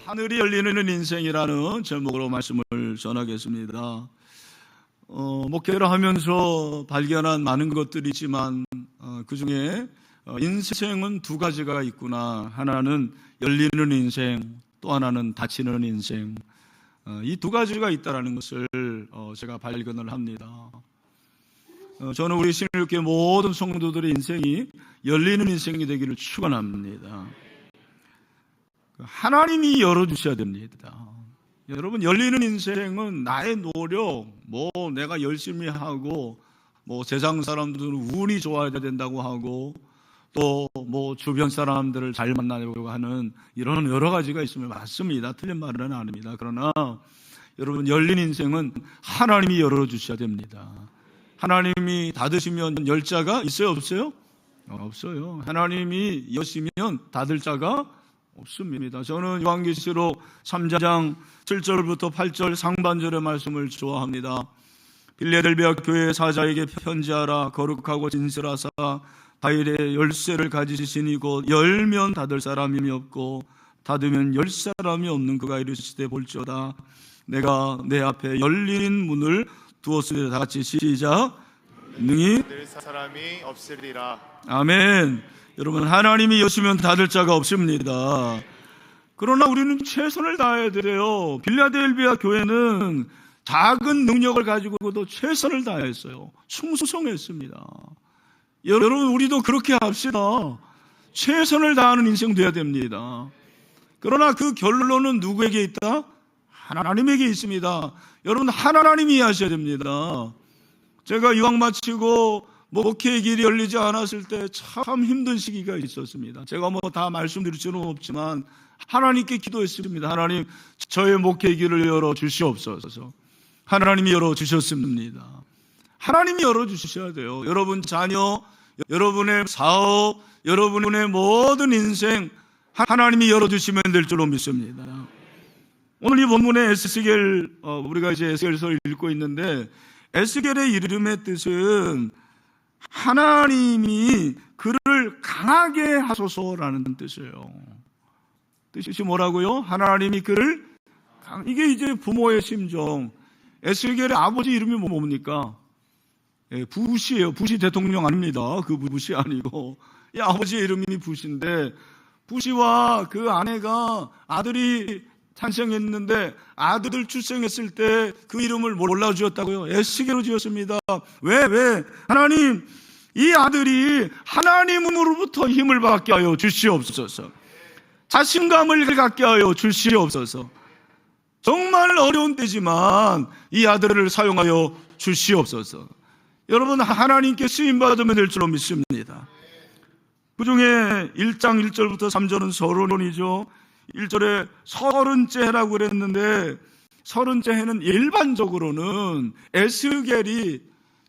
하늘이 열리는 인생이라는 제목으로 말씀을 전하겠습니다. 목회를 하면서 발견한 많은 것들이 있지만 그 중에 인생은 두 가지가 있구나. 하나는 열리는 인생, 또 하나는 닫히는 인생. 이 두 가지가 있다는 것을 제가 발견을 합니다. 저는 우리 신일교회 모든 성도들의 인생이 열리는 인생이 되기를 축원합니다. 하나님이 열어주셔야 됩니다. 여러분, 열리는 인생은 나의 노력, 내가 열심히 하고, 세상 사람들은 운이 좋아야 된다고 하고, 또 주변 사람들을 잘 만나려고 하는 이런 여러 가지가 있으면 맞습니다. 틀린 말은 아닙니다. 그러나 여러분, 열린 인생은 하나님이 열어주셔야 됩니다. 하나님이 닫으시면 열 자가 있어요, 없어요? 없어요. 하나님이 여시면 닫을 자가 없습니다. 저는 요한계시록 3장 7절부터 8절 상반절의 말씀을 좋아합니다. 빌레델비아 교회 사자에게 편지하라. 거룩하고 진실하사 다윗의 열쇠를 가지시니 곧 열면 닫을 사람이 없고 닫으면 열 사람이 없는 그가 이르시되 볼지어다. 내가 내 앞에 열린 문을 두었으니 다 같이 시작. 능히 닫을 사람이 없으리라. 아멘. 여러분, 하나님이 여시면 닫을 자가 없습니다. 그러나 우리는 최선을 다해야 돼요. 빌라델비아 교회는 작은 능력을 가지고도 최선을 다했어요. 충성했습니다. 여러분, 우리도 그렇게 합시다. 최선을 다하는 인생 돼야 됩니다. 그러나 그 결론은 누구에게 있다? 하나님에게 있습니다. 여러분, 하나님이 하셔야 됩니다. 제가 유학 마치고 목회의 길이 열리지 않았을 때 참 힘든 시기가 있었습니다. 제가 다 말씀드릴 수는 없지만 하나님께 기도했습니다. 하나님, 저의 목회의 길을 열어주시옵소서. 하나님이 열어주셨습니다. 하나님이 열어주셔야 돼요. 여러분 자녀, 여러분의 사업, 여러분의 모든 인생 하나님이 열어주시면 될 줄로 믿습니다. 오늘 이 본문의 에스겔, 우리가 이제 에스겔서를 읽고 있는데 에스겔의 이름의 뜻은 하나님이 그를 강하게 하소서라는 뜻이에요. 뜻이 뭐라고요? 하나님이 그를 이게 이제 부모의 심정. 에스겔의 아버지 이름이 뭡니까? 부시예요. 부시 대통령 아닙니다. 그 부시 아니고 이 아버지의 이름이 부시인데 부시와 그 아내가 아들이 탄생했는데 아들 출생했을 때 그 이름을 몰라 지었다고요? 에스겔로 지었습니다. 왜? 하나님, 이 아들이 하나님으로부터 힘을 받게 하여 주시옵소서. 자신감을 갖게 하여 주시옵소서. 정말 어려운 때지만 이 아들을 사용하여 주시옵소서. 여러분, 하나님께 쓰임받으면 될 줄로 믿습니다. 그 중에 1장 1절부터 3절은 서론이죠. 1절에 서른째 해라고 그랬는데 서른째 해는 일반적으로는 에스겔이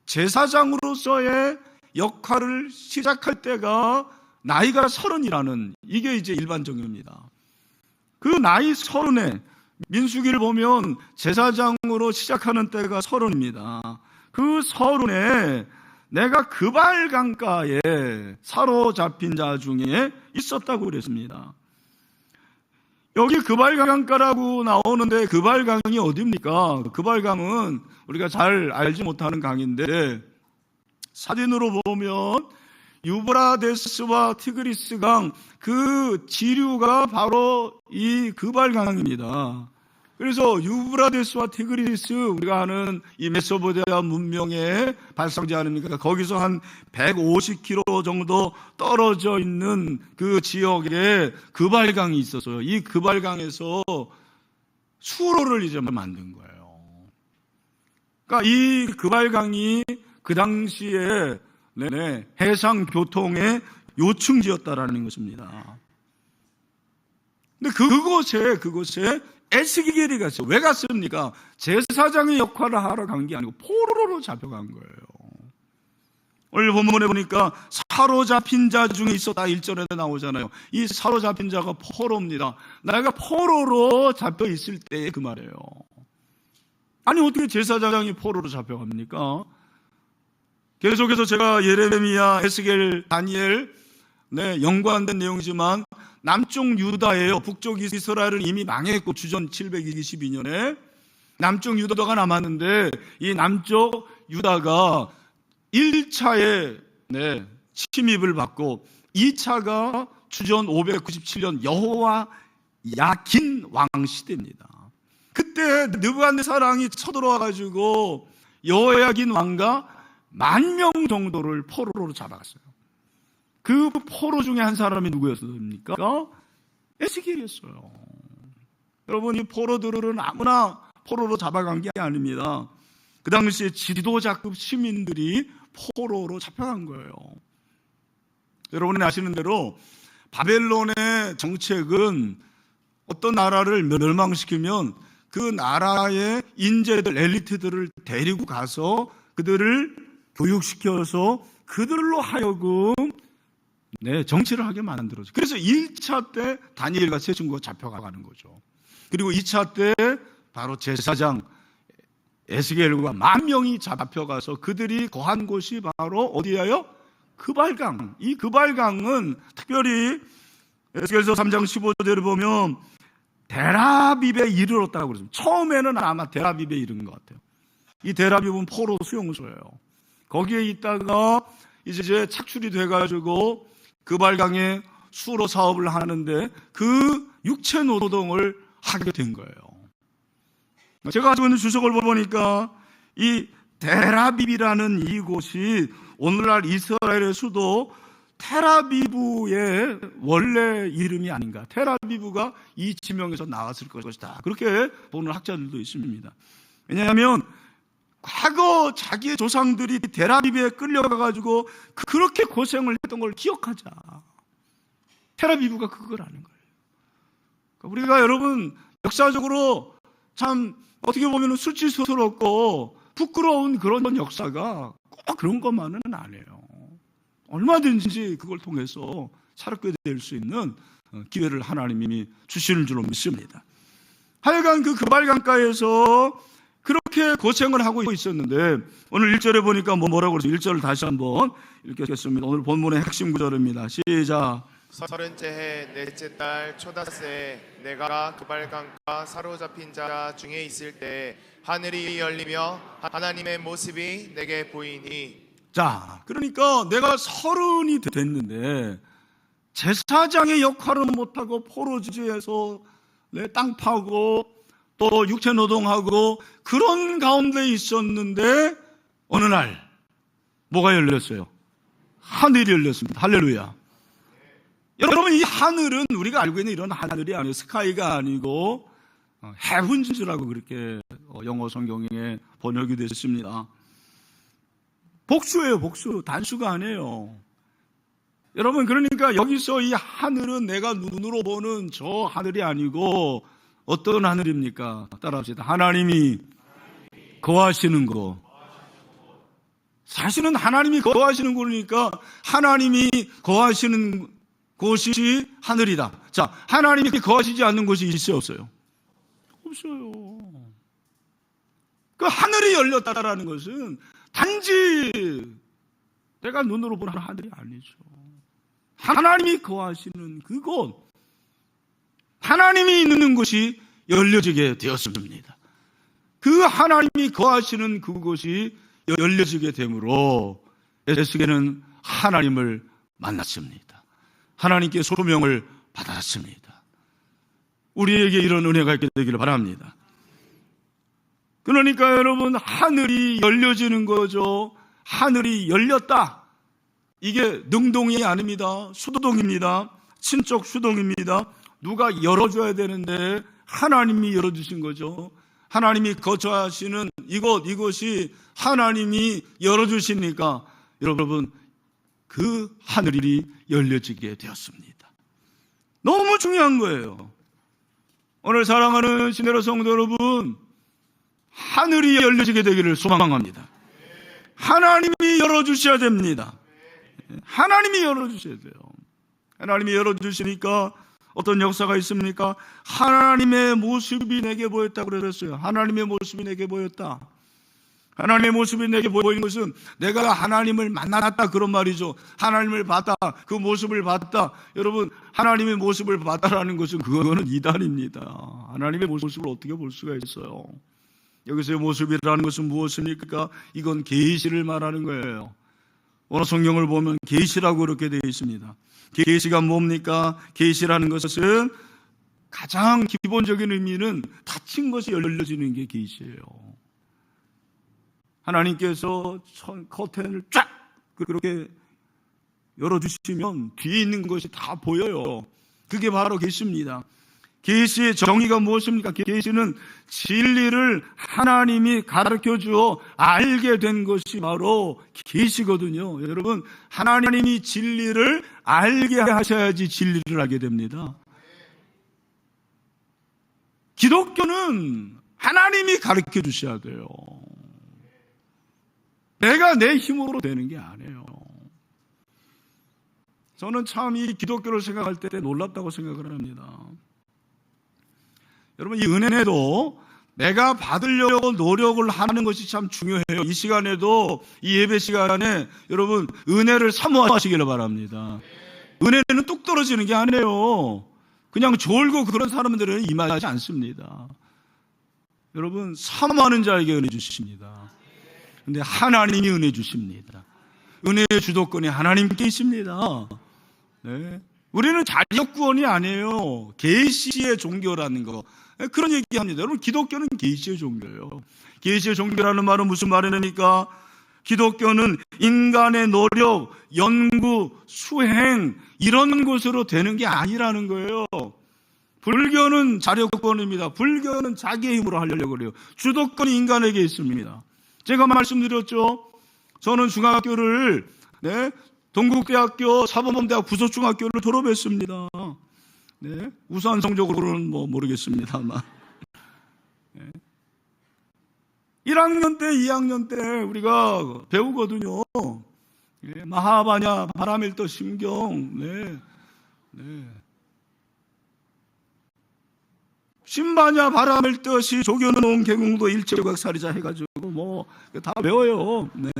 제사장으로서의 역할을 시작할 때가 나이가 30이라는 이게 이제 일반적입니다. 그 나이 30에 민수기를 보면 제사장으로 시작하는 때가 30입니다. 그 30에 내가 그발 강가에 사로잡힌 자 중에 있었다고 그랬습니다. 여기 그발강가라고 나오는데 그발강이 어디입니까? 그발강은 우리가 잘 알지 못하는 강인데 사진으로 보면 유브라데스와 티그리스 강 그 지류가 바로 이 그발강입니다. 그래서 유브라데스와 티그리스, 우리가 아는 이 메소포타미아 문명의 발상지 아닙니까? 거기서 한 150km 정도 떨어져 있는 그 지역에 그발강이 있었어요. 이 그발강에서 수로를 이제 만든 거예요. 그러니까 이 그발강이 그 당시에 해상 교통의 요충지였다라는 것입니다. 근데 그곳에 에스겔이 갔어요. 왜 갔습니까? 제사장의 역할을 하러 간 게 아니고 포로로 잡혀간 거예요. 오늘 본문에 보니까 사로잡힌 자 중에 있었다 1절에 나오잖아요. 이 사로잡힌 자가 포로입니다. 내가 포로로 잡혀 있을 때 그 말이에요. 아니, 어떻게 제사장이 포로로 잡혀갑니까? 계속해서 제가 예레미야, 에스겔, 다니엘 연관된 내용이지만 남쪽 유다예요. 북쪽 이스라엘은 이미 망했고 주전 722년에 남쪽 유다가 남았는데 이 남쪽 유다가 1차에 침입을 받고 2차가 주전 597년 여호와 야긴 왕 시대입니다. 그때 느부갓네살 왕이 쳐들어와 가지고 여호야긴 왕과 10,000명 정도를 포로로 잡아갔어요. 그 포로 중에 한 사람이 누구였습니까? 에스겔이었어요. 여러분, 이 포로들은 아무나 포로로 잡아간 게 아닙니다. 그 당시에 지도자급 시민들이 포로로 잡혀간 거예요. 여러분이 아시는 대로 바벨론의 정책은 어떤 나라를 멸망시키면 그 나라의 인재들, 엘리트들을 데리고 가서 그들을 교육시켜서 그들로 하여금 정치를 하게 만들어져. 그래서 1차 때 다니엘과 세 친구가 잡혀가는 거죠. 그리고 2차 때 바로 제사장 에스겔과 10,000명이 잡혀가서 그들이 거한 곳이 바로 어디예요? 그발강. 이 그발강은 특별히 에스겔서 3장 15절을 보면 데라빕에 이르렀다고 그랬습니다. 처음에는 아마 데라빕에 이른 것 같아요. 이 데라빕은 포로 수용소예요. 거기에 있다가 이제 착출이 돼가지고 그발강에 수로 사업을 하는데 그 육체 노동을 하게 된 거예요. 제가 가지고 있는 주석을 보니까 이 데라빕이라는 이곳이 오늘날 이스라엘의 수도 테라비브의 원래 이름이 아닌가. 테라비브가 이 지명에서 나왔을 것이다. 그렇게 보는 학자들도 있습니다. 왜냐하면 과거 자기의 조상들이 데라비브에 끌려가가지고 그렇게 고생을 했던 걸 기억하자. 테라비브가 그거라는 거예요. 우리가 여러분 역사적으로 참 어떻게 보면 수치스럽고 부끄러운 그런 역사가 꼭 그런 것만은 아니에요. 얼마든지 그걸 통해서 새롭게 될 수 있는 기회를 하나님이 주시는 줄로 믿습니다. 하여간 그 그발강가에서 그렇게 고생을 하고 있었는데 오늘 1절에 보니까 뭐라고 그러죠? 1절을 다시 한번 읽겠습니다. 오늘 본문의 핵심 구절입니다. 시작. 30째 해 넷째 달 초닷새 내가 그발강가 사로잡힌 자 중에 있을 때 하늘이 열리며 하나님의 모습이 내게 보이니. 자, 그러니까 내가 30이 됐는데 제사장의 역할은 못하고 포로지에서 땅 파고 또 육체 노동하고 그런 가운데 있었는데 어느 날 뭐가 열렸어요? 하늘이 열렸습니다. 할렐루야. 여러분, 이 하늘은 우리가 알고 있는 이런 하늘이 아니에요. 스카이가 아니고 헤븐즈라고 그렇게 영어 성경에 번역이 됐습니다. 복수예요, 복수. 단수가 아니에요. 여러분, 그러니까 여기서 이 하늘은 내가 눈으로 보는 저 하늘이 아니고 어떤 하늘입니까? 따라합시다. 하나님이 거하시는 곳. 사실은 하나님이 거하시는 곳이니까 하나님이 거하시는 곳이 하늘이다. 자, 하나님이 거하시지 않는 곳이 있어요, 없어요? 없어요. 그 하늘이 열렸다라는 것은 단지 내가 눈으로 보는 하늘이 아니죠. 하나님이 거하시는 그곳, 하나님이 있는 곳이 열려지게 되었습니다. 그 하나님이 거하시는 그곳이 열려지게 되므로 에스겔은 하나님을 만났습니다. 하나님께 소명을 받았습니다. 우리에게 이런 은혜가 있게 되기를 바랍니다. 그러니까 여러분, 하늘이 열려지는 거죠. 하늘이 열렸다. 이게 능동이 아닙니다. 수동입니다. 친척 수동입니다. 누가 열어줘야 되는데 하나님이 열어주신 거죠. 하나님이 거처하시는 이곳이 하나님이 열어주시니까 여러분, 그 하늘이 열려지게 되었습니다. 너무 중요한 거예요. 오늘 사랑하는 시내로 성도 여러분, 하늘이 열려지게 되기를 소망합니다. 하나님이 열어주셔야 됩니다. 하나님이 열어주셔야 돼요. 하나님이 열어주시니까 어떤 역사가 있습니까? 하나님의 모습이 내게 보였다고 그랬어요. 하나님의 모습이 내게 보였다. 하나님의 모습이 내게 보이는 것은 내가 하나님을 만났다 그런 말이죠. 하나님을 봤다, 그 모습을 봤다. 여러분, 하나님의 모습을 봤다라는 것은 그거는 이단입니다. 하나님의 모습을 어떻게 볼 수가 있어요? 여기서의 모습이라는 것은 무엇입니까? 이건 계시를 말하는 거예요. 오늘 성경을 보면 계시라고 그렇게 되어 있습니다. 계시가 뭡니까? 계시라는 것은 가장 기본적인 의미는 닫힌 것이 열려지는 게 계시예요. 하나님께서 커튼을 쫙 그렇게 열어주시면 뒤에 있는 것이 다 보여요. 그게 바로 계시입니다. 계시의 정의가 무엇입니까? 계시는 진리를 하나님이 가르쳐 주어 알게 된 것이 바로 계시거든요. 여러분, 하나님이 진리를 알게 하셔야지 진리를 알게 됩니다. 기독교는 하나님이 가르쳐 주셔야 돼요. 내가 내 힘으로 되는 게 아니에요. 저는 참 이 기독교를 생각할 때 놀랍다고 생각을 합니다. 여러분, 이 은혜도 내가 받으려고 노력을 하는 것이 참 중요해요. 이 시간에도, 이 예배 시간에 여러분 은혜를 사모하시기를 바랍니다. 은혜는 뚝 떨어지는 게 아니에요. 그냥 졸고 그런 사람들은 임하지 않습니다. 여러분, 사모하는 자에게 은혜 주십니다. 근데 하나님이 은혜 주십니다. 은혜의 주도권이 하나님께 있습니다. 네. 우리는 자력 구원이 아니에요. 계시의 종교라는 거. 그런 얘기합니다. 여러분, 기독교는 계시의 종교예요. 계시의 종교라는 말은 무슨 말입니까? 기독교는 인간의 노력, 연구, 수행 이런 것으로 되는 게 아니라는 거예요. 불교는 자력구원입니다. 불교는 자기의 힘으로 하려고 그래요. 주도권이 인간에게 있습니다. 제가 말씀드렸죠. 저는 중학교를 동국대학교 사범대학 부속중학교를 졸업했습니다. 네, 우수한 성적으로는 모르겠습니다만 1학년 때 2학년 때 우리가 배우거든요. 마하바냐 바라밀도 심경 신바냐 바람을 뜻이 조교는 온 개궁도 일체각살이자 해가지고 다 배워요. 네.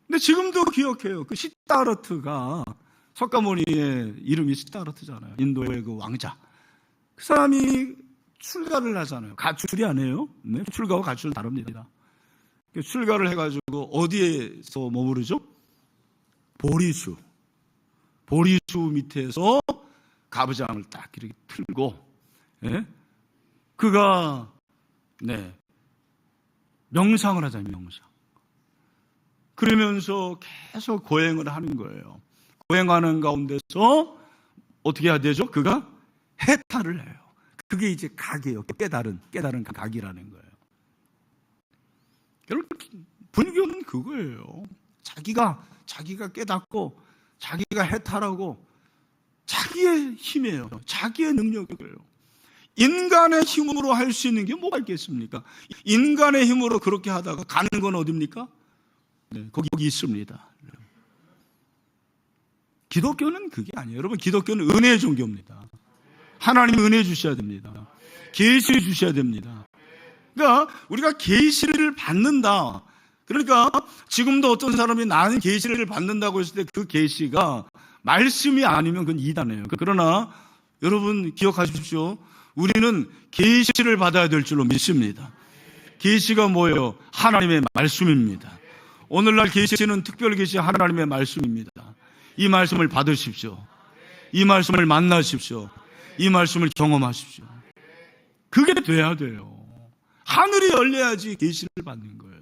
근데 지금도 기억해요. 그 시다르트가 석가모니의 이름이 시다르트잖아요. 인도의 그 왕자. 그 사람이 출가를 하잖아요. 가출이 아니에요. 네. 출가와 가출은 다릅니다. 출가를 해가지고 어디에서 머무르죠? 보리수 밑에서 가부장을 딱 이렇게 틀고, 그가 명상을 하잖아요. 명상. 그러면서 계속 고행을 하는 거예요. 고행하는 가운데서 어떻게 해야 되죠? 그가 해탈을 해요. 그게 이제 각이에요. 깨달은 각이라는 거예요. 여러분, 불교는 그거예요. 자기가 깨닫고 자기가 해탈하고 자기의 힘이에요. 자기의 능력이에요. 인간의 힘으로 할 수 있는 게 뭐가 있겠습니까? 인간의 힘으로 그렇게 하다가 가는 건 어디입니까? 네, 거기 있습니다. 기독교는 그게 아니에요. 여러분, 기독교는 은혜의 종교입니다. 하나님이 은혜 주셔야 됩니다. 계시를 주셔야 됩니다. 그러니까 우리가 계시를 받는다. 그러니까 지금도 어떤 사람이 나는 계시를 받는다고 했을 때 그 계시가 말씀이 아니면 그건 이단이에요. 그러나 여러분 기억하십시오. 우리는 계시를 받아야 될 줄로 믿습니다. 계시가 뭐예요? 하나님의 말씀입니다. 오늘날 계시는 특별 계시 하나님의 말씀입니다. 이 말씀을 받으십시오. 이 말씀을 만나십시오. 이 말씀을 경험하십시오. 그게 돼야 돼요. 하늘이 열려야지 계시를 받는 거예요.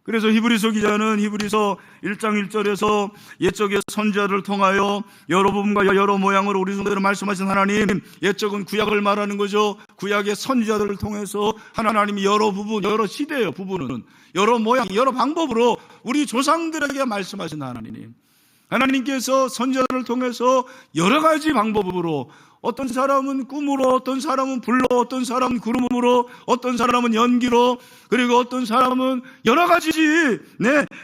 그래서 히브리서 기자는 히브리서 1장 1절에서 옛적의 선지자를 통하여 여러 부분과 여러 모양으로 우리 성대로 말씀하신 하나님, 옛적은 구약을 말하는 거죠. 구약의 선지자들을 통해서 하나님이 여러 부분, 여러 시대예요. 부분은 여러 모양, 여러 방법으로 우리 조상들에게 말씀하신 하나님. 하나님께서 선지자들을 통해서 여러 가지 방법으로, 어떤 사람은 꿈으로, 어떤 사람은 불로, 어떤 사람은 구름으로, 어떤 사람은 연기로, 그리고 어떤 사람은 여러 가지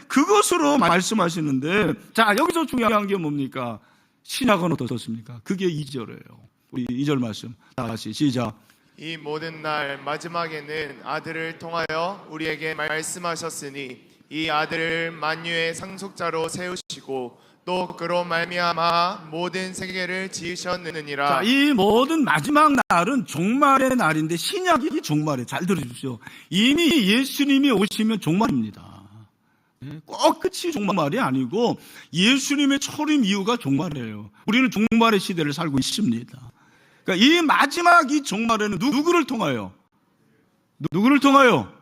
그것으로 말씀하시는데, 자, 여기서 중요한 게 뭡니까? 신약은 어떻습니까? 그게 2절이에요. 우리 2절 말씀 다 같이 시작. 이 모든 날 마지막에는 아들을 통하여 우리에게 말씀하셨으니 이 아들을 만유의 상속자로 세우시고 또 그로 말미암아 모든 세계를 지으셨느니라. 자, 이 모든 마지막 날은 종말의 날인데 신약이 종말이에요. 잘 들어주십시오. 이미 예수님이 오시면 종말입니다. 꼭 끝이 종말이 아니고 예수님의 초림 이후가 종말이에요. 우리는 종말의 시대를 살고 있습니다. 그러니까 이 마지막 이 종말에는 누구를 통하여? 누구를 통하여?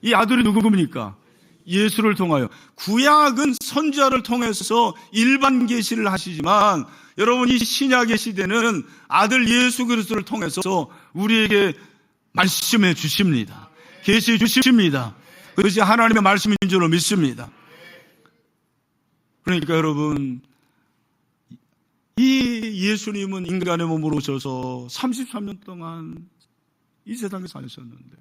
이 아들이 누구입니까? 예수를 통하여. 구약은 선지자를 통해서 일반 계시를 하시지만 여러분 이 신약의 시대는 아들 예수 그리스도를 통해서 우리에게 말씀해 주십니다. 계시해 주십니다. 그것이 하나님의 말씀인 줄로 믿습니다. 그러니까 여러분 이 예수님은 인간의 몸으로 오셔서 33년 동안 이 세상에 사셨는데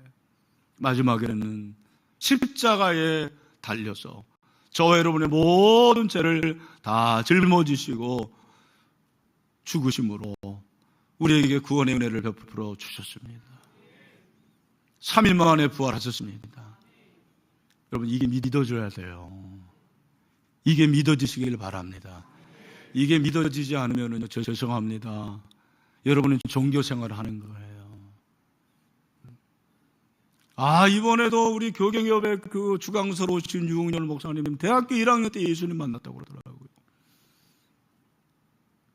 마지막에는 십자가에 달려서 저와 여러분의 모든 죄를 다 짊어지시고 죽으심으로 우리에게 구원의 은혜를 베풀어 주셨습니다. 3일 만에 부활하셨습니다. 여러분 이게 믿어져야 돼요. 이게 믿어지시길 바랍니다. 이게 믿어지지 않으면 죄송합니다. 여러분은 종교 생활을 하는 거예요. 이번에도 우리 교경협의 그 주강서로 오신 유흥열 목사님 대학교 1학년 때 예수님 만났다고 그러더라고요.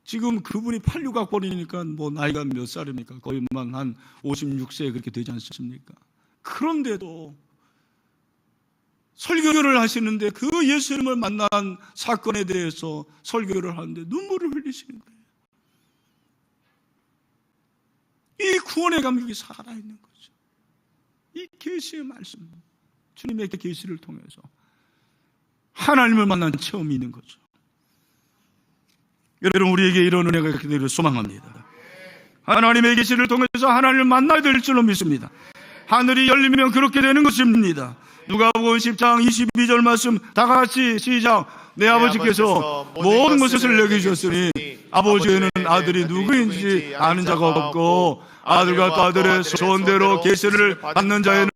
지금 그분이 86학번이니까 뭐 나이가 몇 살입니까? 거의 한 56세 그렇게 되지 않습니까? 그런데도 설교를 하시는데 그 예수님을 만난 사건에 대해서 설교를 하는데 눈물을 흘리시는 거예요. 이 구원의 감격이 살아있는 거죠. 이 계시의 말씀, 주님의 계시를 통해서 하나님을 만난 체험이 있는 거죠. 여러분 우리에게 이런 은혜가 있게 되기를 소망합니다. 하나님의 계시를 통해서 하나님을 만나야 될 줄로 믿습니다. 하늘이 열리면 그렇게 되는 것입니다. 누가복음 10장 22절 말씀 다 같이 시작. 내 아버지께서 모든 것을 내게 주셨으니 아버지에는 아들이 누구인지 아는 자가 없고 아들과 또 아들의 소원대로 계시를 받는 자에는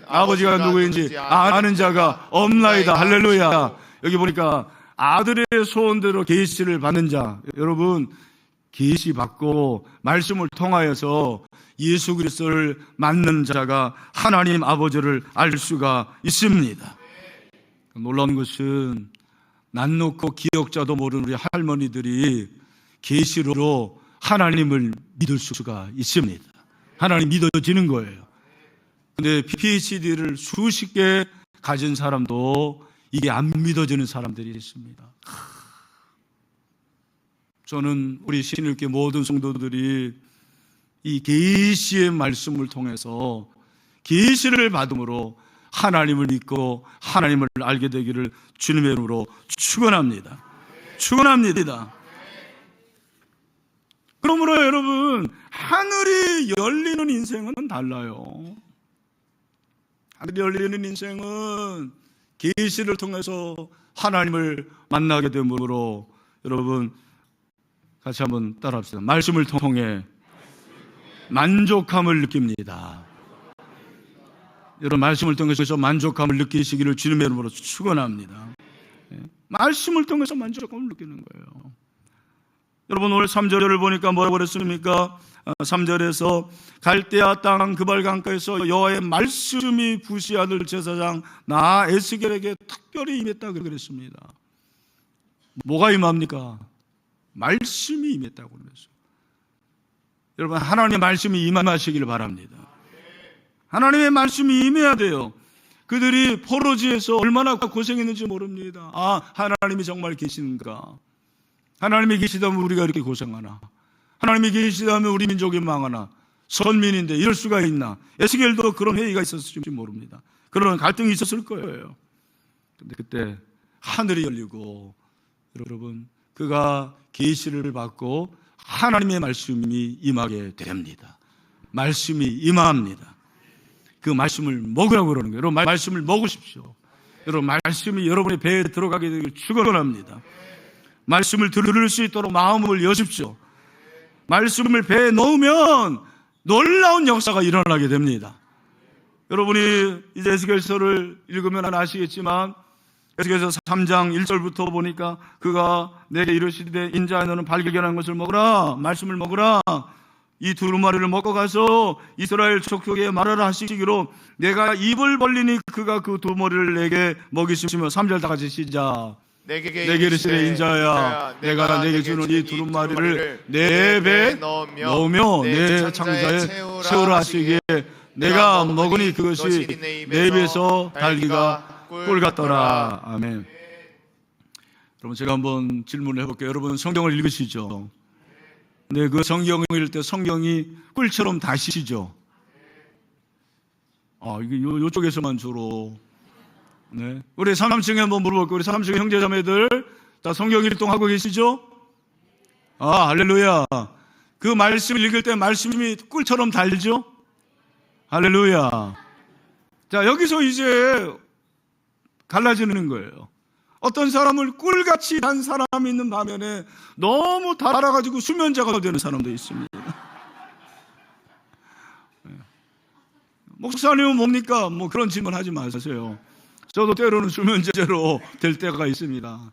아버지가 누구인지 아는 자가 없나이다. 할렐루야. 여기 보니까 아들의 소원대로 계시를 받는 자, 여러분 계시 받고 말씀을 통하여서 예수 그리스도를 만난 자가 하나님 아버지를 알 수가 있습니다. 놀라운 것은 난 놓고 기억자도 모르는 우리 할머니들이 계시로 하나님을 믿을 수가 있습니다. 하나님 믿어지는 거예요. 근데 PhD를 수십 개 가진 사람도 이게 안 믿어지는 사람들이 있습니다. 저는 우리 신일교회 모든 성도들이 이 계시의 말씀을 통해서 계시를 받음으로 하나님을 믿고 하나님을 알게 되기를 주님의 이름으로 축원합니다. 축원합니다. 그러므로 여러분 하늘이 열리는 인생은 달라요. 하늘이 열리는 인생은 계시를 통해서 하나님을 만나게 되므로 여러분 같이 한번 따라합시다. 말씀을 통해 만족함을 느낍니다. 여러분 말씀을 통해서 만족함을 느끼시기를 주님의 이름으로 축원합니다. 말씀을 통해서 만족감을 느끼는 거예요. 여러분 오늘 3절을 보니까 뭐라고 그랬습니까? 3절에서 갈대아 땅 그발 강가에서 여호와의 말씀이 부시 아들 제사장 나 에스겔에게 특별히 임했다 그랬습니다. 뭐가 임합니까? 말씀이 임했다고 그랬어요. 여러분 하나님의 말씀이 임하시길 바랍니다. 하나님의 말씀이 임해야 돼요. 그들이 포로지에서 얼마나 고생했는지 모릅니다. 하나님이 정말 계시는가? 하나님이 계시다면 우리가 이렇게 고생하나? 하나님이 계시다면 우리 민족이 망하나? 선민인데 이럴 수가 있나? 에스겔도 그런 회의가 있었을지 모릅니다. 그런 갈등이 있었을 거예요. 근데 그때 하늘이 열리고 여러분 그가 계시를 받고 하나님의 말씀이 임하게 됩니다. 말씀이 임합니다. 그 말씀을 먹으라고 그러는 거예요. 여러분 말씀을 먹으십시오. 여러분 말씀이 여러분의 배에 들어가게 되길 축원합니다. 말씀을 들을 수 있도록 마음을 여십시오. 말씀을 배에 넣으면 놀라운 역사가 일어나게 됩니다. 여러분이 이제 에스겔서를 읽으면 아시겠지만 에스겔서 3장 1절부터 보니까 그가 내게 이르시되 인자야 너는 발견한 것을 먹으라, 말씀을 먹으라, 이 두루마리를 먹고 가서 이스라엘 족속에 말하라 하시기로 내가 입을 벌리니 그가 그 두루마리를 내게 먹이시며 3절 다 같이 시작. 내게 이르시되 인자야 내가 내게 주는 이 두루마리를 내 배에 넣으며 내 창자에 채우라 하시기에 내가 먹으니 그것이 내 입에서 달기가 꿀 같더라. 아멘. 여러분 제가 한번 질문을 해볼게요. 여러분 성경을 읽으시죠? 네, 그 성경을 읽을 때 성경이 꿀처럼 다시죠? 이게 요쪽에서만 주로. 네. 우리 3층에 한번 물어볼게요. 우리 3층 형제자매들 다 성경 일동하고 계시죠? 할렐루야. 그 말씀을 읽을 때 말씀이 꿀처럼 달죠? 할렐루야. 자, 여기서 이제 갈라지는 거예요. 어떤 사람을 꿀같이 단 사람이 있는 반면에 너무 달아가지고 수면제가 되는 사람도 있습니다. 목사님은 뭡니까? 뭐 그런 질문 하지 마세요. 저도 때로는 수면제로 될 때가 있습니다.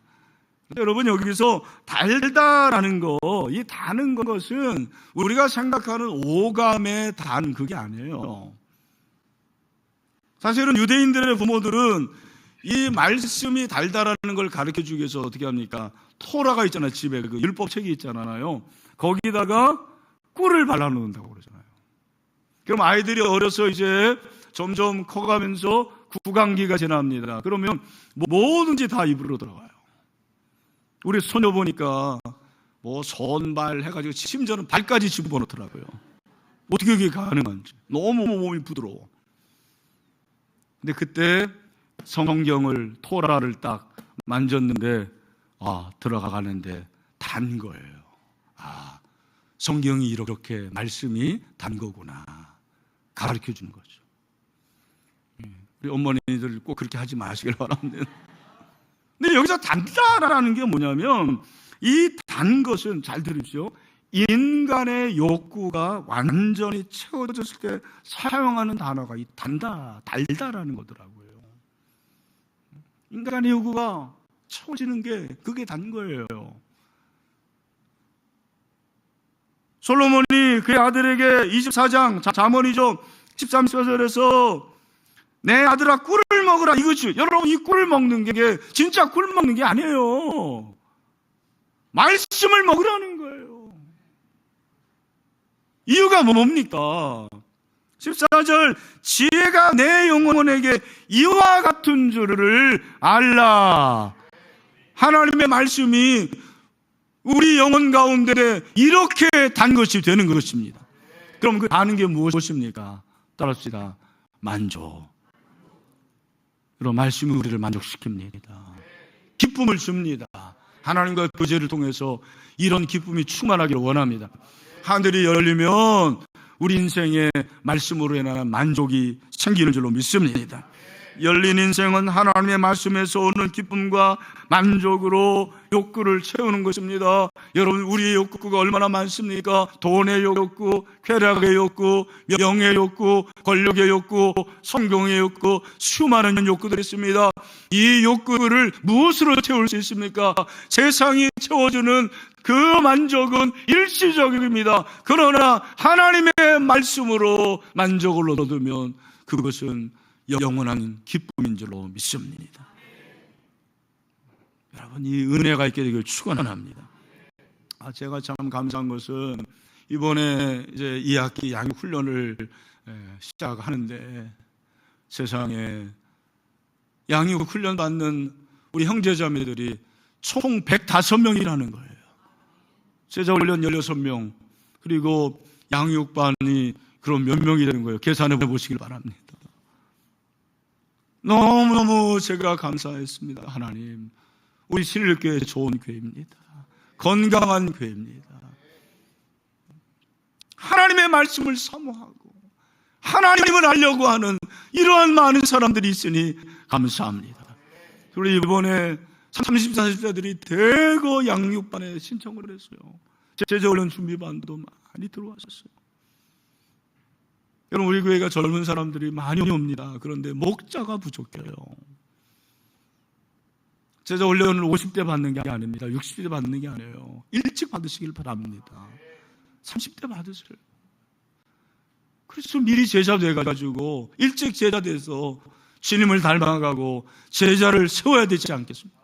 여러분 여기서 달다라는 거, 이 다는 것은 우리가 생각하는 오감의 단 그게 아니에요. 사실은 유대인들의 부모들은 이 말씀이 달다라는 걸 가르쳐주기 위해서 어떻게 합니까? 토라가 있잖아요. 집에 그 율법책이 있잖아요. 거기다가 꿀을 발라놓는다고 그러잖아요. 그럼 아이들이 어려서 이제 점점 커가면서 구강기가 지납니다. 그러면 뭐든지 다 입으로 들어가요. 우리 소녀 보니까 뭐 손발 해가지고 심지어는 발까지 집어넣더라고요. 어떻게 그게 가능한지. 너무 몸이 부드러워. 근데 그때 성경을 토라를 딱 만졌는데 들어가가는데 단 거예요. 성경이 이렇게 말씀이 단 거구나 가르쳐 주는 거죠. 우리 어머니들 꼭 그렇게 하지 마시길 바랍니다. 근데 여기서 단다라는 게 뭐냐면 이 단 것은 잘 들으십시오. 인간의 욕구가 완전히 채워졌을 때 사용하는 단어가 이 달다라는 거더라고요. 인간의 요구가 채워지는 게 그게 단 거예요. 솔로몬이 그의 아들에게 24장 잠언이죠 13, 14절에서 내 아들아 꿀을 먹으라 이거지. 여러분 이 꿀 먹는 게 진짜 꿀 먹는 게 아니에요. 말씀을 먹으라는 거예요. 이유가 뭡니까? 14절 지혜가 내 영혼에게 이와 같은 줄을 알라. 하나님의 말씀이 우리 영혼 가운데 이렇게 단 것이 되는 것입니다. 그럼 그 다는 게 무엇입니까? 따라합시다. 만족. 그럼 말씀이 우리를 만족시킵니다. 기쁨을 줍니다. 하나님과 교제를 통해서 이런 기쁨이 충만하기를 원합니다. 하늘이 열리면 우리 인생에 말씀으로 인한 만족이 생기는 줄로 믿습니다. 열린 인생은 하나님의 말씀에서 오는 기쁨과 만족으로 욕구를 채우는 것입니다. 여러분 우리의 욕구가 얼마나 많습니까? 돈의 욕구, 쾌락의 욕구, 명예의 욕구, 권력의 욕구, 성공의 욕구, 수많은 욕구들이 있습니다. 이 욕구를 무엇으로 채울 수 있습니까? 세상이 채워주는 그 만족은 일시적입니다. 그러나 하나님의 말씀으로 만족을 얻으면 그것은 영원한 기쁨인 줄로 믿습니다. 여러분 이 은혜가 있게 되길 축원합니다. 제가 참 감사한 것은 이번에 이제 2학기 양육 훈련을 시작하는데 세상에 양육 훈련 받는 우리 형제자매들이 총 105명이라는 거예요. 제자훈련 16명 그리고 양육반이 그럼 몇 명이 되는 거예요? 계산해 보시길 바랍니다. 너무너무 제가 감사했습니다. 하나님 우리 신일교회 좋은 교회입니다. 건강한 교회입니다. 하나님의 말씀을 사모하고 하나님을 알려고 하는 이러한 많은 사람들이 있으니 감사합니다. 우리 이번에 30, 40대들이 대거 양육반에 신청을 했어요. 제자훈련 준비반도 많이 들어왔었어요. 여러분, 우리 교회가 젊은 사람들이 많이 옵니다. 그런데 목자가 부족해요. 제자 훈련을 50대 받는 게 아닙니다. 60대 받는 게 아니에요. 일찍 받으시길 바랍니다. 30대 받으세요. 그래서 미리 제자 돼가지고 일찍 제자 돼서 주님을 닮아가고 제자를 세워야 되지 않겠습니까?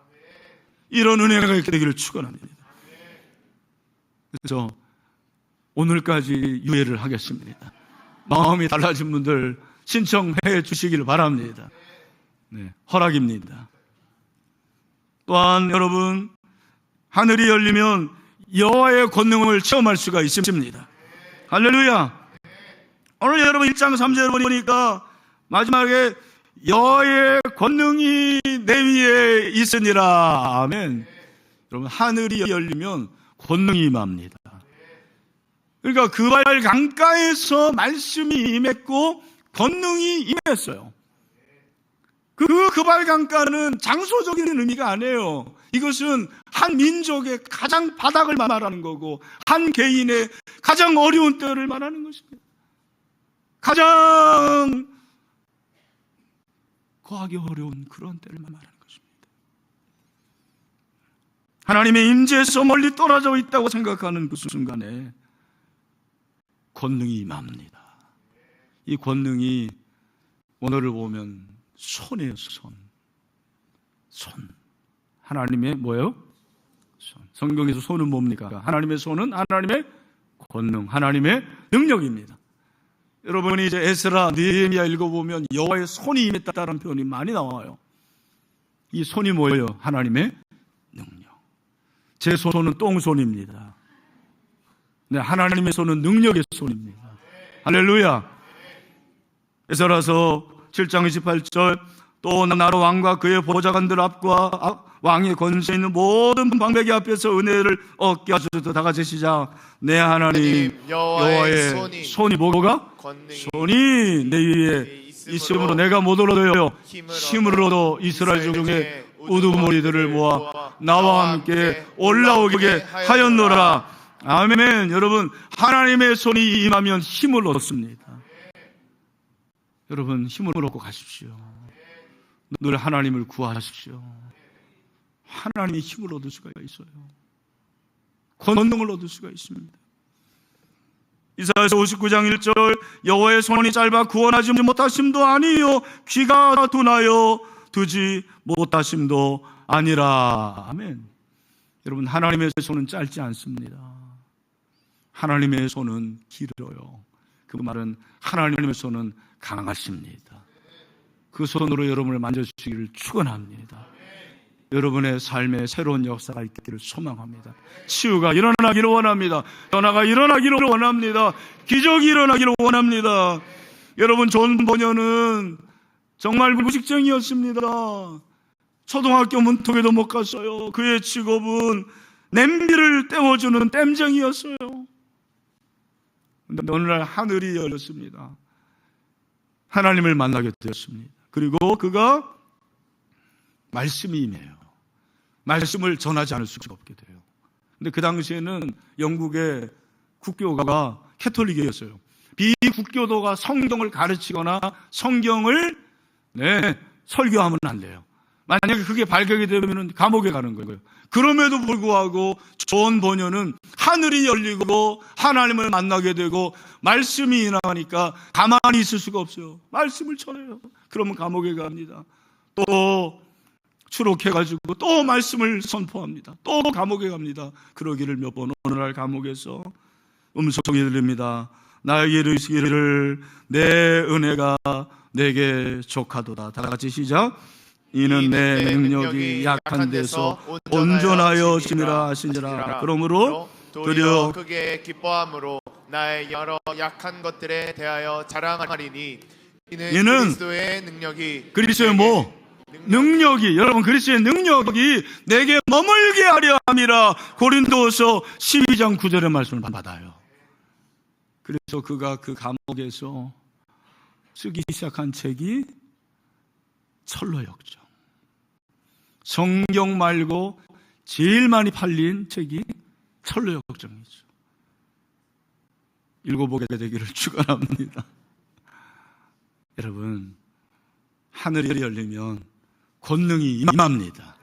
이런 은혜가 있게 되기를 축원합니다. 그래서 오늘까지 유예를 하겠습니다. 마음이 달라진 분들 신청해 주시기를 바랍니다. 네, 허락입니다. 또한 여러분, 하늘이 열리면 여호와의 권능을 체험할 수가 있습니다. 할렐루야. 오늘 여러분 1장 3절을 보니까 마지막에 여호와의 권능이 내 위에 있으니라. 아멘. 여러분, 하늘이 열리면 권능이 임합니다. 그러니까 그발 강가에서 말씀이 임했고 권능이 임했어요. 그발 강가는 장소적인 의미가 아니에요. 이것은 한 민족의 가장 바닥을 말하는 거고 한 개인의 가장 어려운 때를 말하는 것입니다. 가장 거하기 어려운 그런 때를 말하는 것입니다. 하나님의 임재에서 멀리 떨어져 있다고 생각하는 그 순간에 권능이 임합니다. 이 권능이 오늘을 보면 손이에요. 손. 하나님의 뭐예요? 손. 성경에서 손은 뭡니까? 하나님의 손은 하나님의 권능, 하나님의 능력입니다. 여러분이 이제 에스라, 느헤미야 읽어보면 여호와의 손이 임했다라는 표현이 많이 나와요. 이 손이 뭐예요? 하나님의 능력. 제 손은 똥손입니다. 네, 하나님의 손은 능력의 손입니다. 할렐루야. 에스라서 7장 28절, 또 나로 왕과 그의 보좌관들 앞과 왕의 권세 있는 모든 방백이 앞에서 은혜를 얻게 하소서. 다 같이 시작. 내 하나님 여호와의 손이 뭐가? 손이 내 위에 있으므로 내가 못 얻어요. 힘으로도 이스라엘 중에 우두머리들을 모아 나와 함께 올라오게 하였노라. 아멘. 여러분, 하나님의 손이 임하면 힘을 얻습니다. 여러분, 힘을 얻고 가십시오. 늘 하나님을 구하십시오. 하나님의 힘을 얻을 수가 있어요. 권능을 얻을 수가 있습니다. 이사야서 59장 1절, 여호와의 손이 짧아 구원하지 못하심도 아니요 귀가 둔하여 두지 못하심도 아니라. 아멘. 여러분, 하나님의 손은 짧지 않습니다. 하나님의 손은 길어요. 그 말은 하나님의 손은 강하십니다. 그 손으로 여러분을 만져주시기를 축원합니다. 여러분의 삶에 새로운 역사가 있기를 소망합니다. 치유가 일어나기를 원합니다. 변화가 일어나기를 원합니다. 기적이 일어나기를 원합니다. 여러분, 존 버녀는 정말 무직쟁이였습니다. 초등학교 문턱에도 못 갔어요. 그의 직업은 냄비를 떼어주는 땜쟁이였어요. 그런데 어느 날 하늘이 열렸습니다. 하나님을 만나게 되었습니다. 그리고 그가 말씀이 임해요. 말씀을 전하지 않을 수가 없게 돼요. 근데 그 당시에는 영국의 국교가 캐톨릭이었어요. 비국교도가 성경을 가르치거나 성경을 설교하면 안 돼요. 만약에 그게 발각이 되면 감옥에 가는 거예요. 그럼에도 불구하고 존 버녀는 하늘이 열리고 하나님을 만나게 되고 말씀이 일어나니까 가만히 있을 수가 없어요. 말씀을 전해요. 그러면 감옥에 갑니다. 또 추록해가지고 또 말씀을 선포합니다. 또 감옥에 갑니다. 그러기를 몇 번. 어느 날 감옥에서 음성이 들립니다. 나에게 이르시기를 내 은혜가 내게 족하도다. 다 같이 시작. 이는 내 능력이 약한 데서 온전하여 심이라 하시니라. 그러므로 드려 그게 기뻐함으로 나의 여러 약한 것들에 대하여 자랑하리니 이는 그리스도의 능력이 그리스도의 뭐? 능력이, 여러분, 그리스도의 능력이 내게 머물게 하려 함이라. 고린도서 12장 9절의 말씀을 받아요. 그래서 그가 그 감옥에서 쓰기 시작한 책이 철로역정. 성경 말고 제일 많이 팔린 책이 철로역정이죠. 읽어보게 되기를 축원합니다. 여러분, 하늘이 열리면 권능이 임합니다.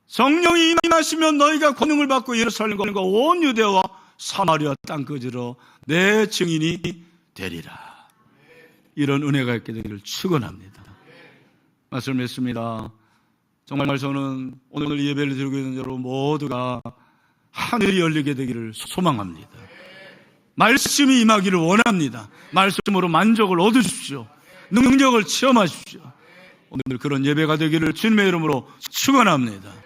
성령이 임하시면 너희가 권능을 받고 예루살렘과 온 유대와 사마리아 땅끝으로 내 증인이 되리라. 이런 은혜가 있게 되기를 축원합니다. 말씀을 맺습니다. 정말 저는 오늘 예배를 드리고 있는 여러분 모두가 하늘이 열리게 되기를 소망합니다. 말씀이 임하기를 원합니다. 말씀으로 만족을 얻으십시오. 능력을 체험하십시오. 오늘 그런 예배가 되기를 주님의 이름으로 축원합니다.